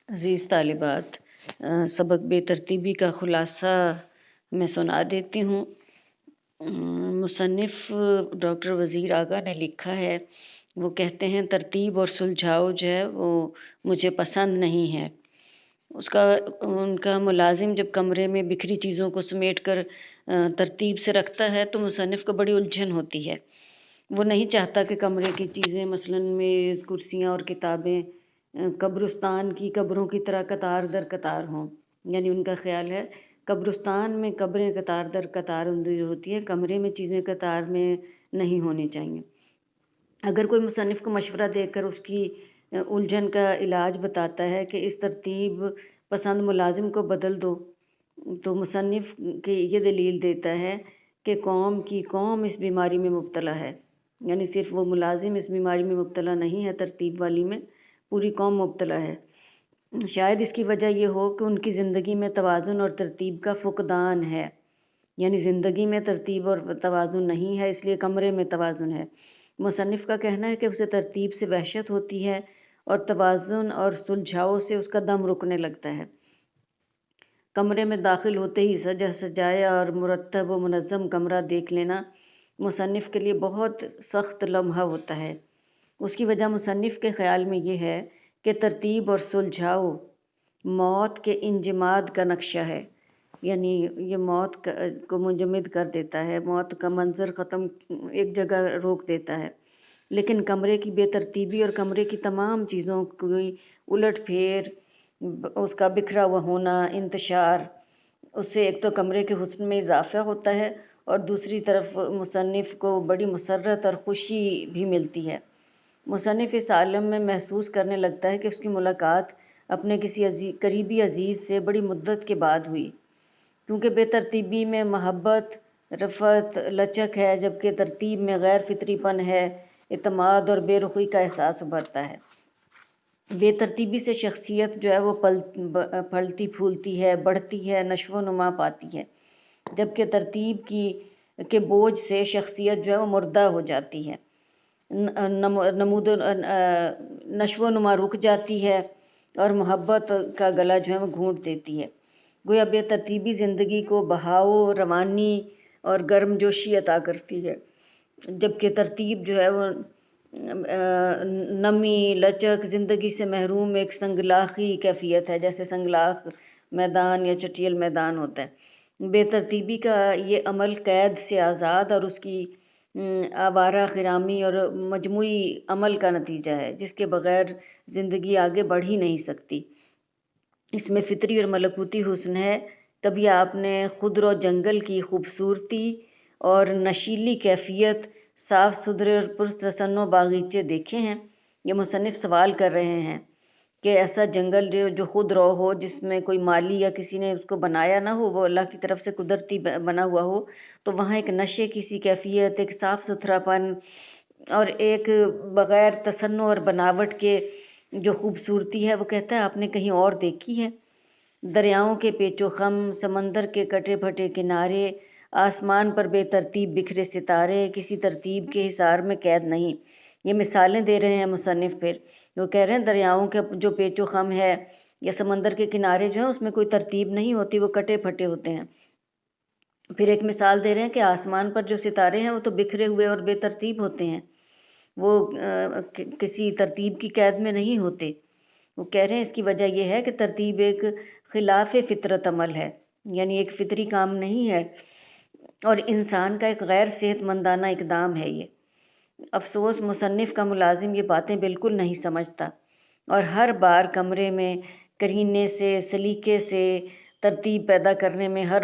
अज़ीज़ तालिबात, सबक बेतरतीबी का ख़ुलासा मैं सुना देती हूँ। मुसन्निफ़ डॉक्टर वज़ीर आगा ने लिखा है, वो कहते हैं तरतीब और सुलझाव जो है वो मुझे पसंद नहीं है। उनका मुलाज़िम जब कमरे में बिखरी चीज़ों को समेट कर तरतीब से रखता है तो मुसन्निफ़ को बड़ी उलझन होती है। वो नहीं चाहता कि कमरे की चीज़ें मसलन मेज़, कुर्सियाँ और किताबें कब्रिस्तान की कब्रों की तरह कतार दर कतार हों। यानी उनका ख़्याल है कब्रिस्तान में कब्रें कतार दर कतार अंदर होती हैं, कमरे में चीज़ें कतार में नहीं होनी चाहिए। अगर कोई मुसन्निफ़ को मशवरा देकर उसकी उलझन का इलाज बताता है कि इस तरतीब पसंद मुलाज़िम को बदल दो, तो मुसन्निफ़ की ये दलील देता है कि कौम इस बीमारी में मुब्तला है। यानी सिर्फ़ वो मुलाज़िम इस बीमारी में मुब्तला नहीं है, तरतीब वाली में पूरी कौम मुब्तला है। शायद इसकी वजह ये हो कि उनकी ज़िंदगी में तवाज़ुन और तरतीब का फ़ुक़दान है। यानी ज़िंदगी में तरतीब और तवाज़ुन नहीं है, इसलिए कमरे में तवाज़ुन है। मुसन्निफ़ का कहना है कि उसे तरतीब से वहशत होती है और तवाज़ुन और सुलझाव से उसका दम रुकने लगता है। कमरे में दाखिल होते ही सजा सजाया और मुरतब व मुनज़्ज़म कमरा देख लेना मुसन्निफ़ के लिए बहुत सख्त लम्हा होता है। उसकी वजह मुसन्निफ़ के ख़्याल में ये है कि तरतीब और सुलझाव मौत के इंजमाद का नक्शा है। यानी ये मौत को मुंजमद कर देता है, मौत का मंज़र ख़त्म एक जगह रोक देता है। लेकिन कमरे की बेतरतीबी और कमरे की तमाम चीज़ों की उलट फेर, उसका बिखरा हुआ होना, इंतशार, उससे एक तो कमरे के हुस्न में इजाफ़ा होता है और दूसरी तरफ मुसन्निफ़ को बड़ी मसर्रत और ख़ुशी भी मिलती है। मुसन्निफ़ इस आलम में महसूस करने लगता है कि उसकी मुलाकात अपने किसी करीबी अज़ीज़ से बड़ी मुद्दत के बाद हुई, क्योंकि बेतरतीबी में महब्बत, रफ़त, लचक है, जबकि तरतीब में गैर फितरीपन है, इत्माद और बेरुखी का एहसास उभरता है। बेतरतीबी से शख्सियत जो है वो फलती फूलती है, बढ़ती है, नशो नुमा पाती है, जबकि तरतीब के बोझ से शख्सियत जो है वो मुर्दा हो जाती है, नशो नुमा रुक जाती है और मोहब्बत का गला जो है वो घूंट देती है। गोया बेतरतीबी ज़िंदगी को बहाव, रवानी और गर्मजोशी अता करती है, जबकि तरतीब जो है वो नमी, लचक, ज़िंदगी से महरूम एक संगलाखी कैफियत है, जैसे संगलाख मैदान या चटियल मैदान होता है। बेतरतीबी का ये अमल कैद से आज़ाद और उसकी आवारा खिरामी और मजमूई अमल का नतीजा है, जिसके बग़ैर ज़िंदगी आगे बढ़ ही नहीं सकती। इसमें फ़ितरी और मलकूती हुस्न है। कभी आपने खुदरो जंगल की खूबसूरती और नशीली कैफियत, साफ़ सुथरे और पुरतसन्नो बागीचे देखे हैं? ये मुसन्निफ़ सवाल कर रहे हैं कि ऐसा जंगल जो खुद रो हो, जिसमें कोई माली या किसी ने उसको बनाया ना हो, वो अल्लाह की तरफ से कुदरती बना हुआ हो, तो वहाँ एक नशे की सी कैफियत, एक साफ़ सुथरापन और एक बग़ैर तसन्नो और बनावट के जो खूबसूरती है, वो कहता है आपने कहीं और देखी है? दरियाओं के पेचो खम, समंदर के कटे फटे किनारे, आसमान पर बेतरतीब बिखरे सितारे, किसी तरतीब के हिसार में कैद नहीं। ये मिसालें दे रहे हैं मुसन्निफ़। फिर वो कह रहे हैं दरियाओं के जो पेचो खम है या समंदर के किनारे जो हैं उसमें कोई तरतीब नहीं होती, वो कटे फटे होते हैं। फिर एक मिसाल दे रहे हैं कि आसमान पर जो सितारे हैं वो तो बिखरे हुए और बेतरतीब होते हैं, वो किसी तरतीब की कैद में नहीं होते। वो कह रहे हैं इसकी वजह यह है कि तरतीब एक ख़िलाफ़ फ़ितरत अमल है, यानी एक फ़ितरी काम नहीं है और इंसान का एक गैर सेहतमंदाना इक़दाम है ये। अफ़सोस मुसन्निफ़ का मुलाज़िम ये बातें बिल्कुल नहीं समझता और हर बार कमरे में करीने से, सलीके से तरतीब पैदा करने में हर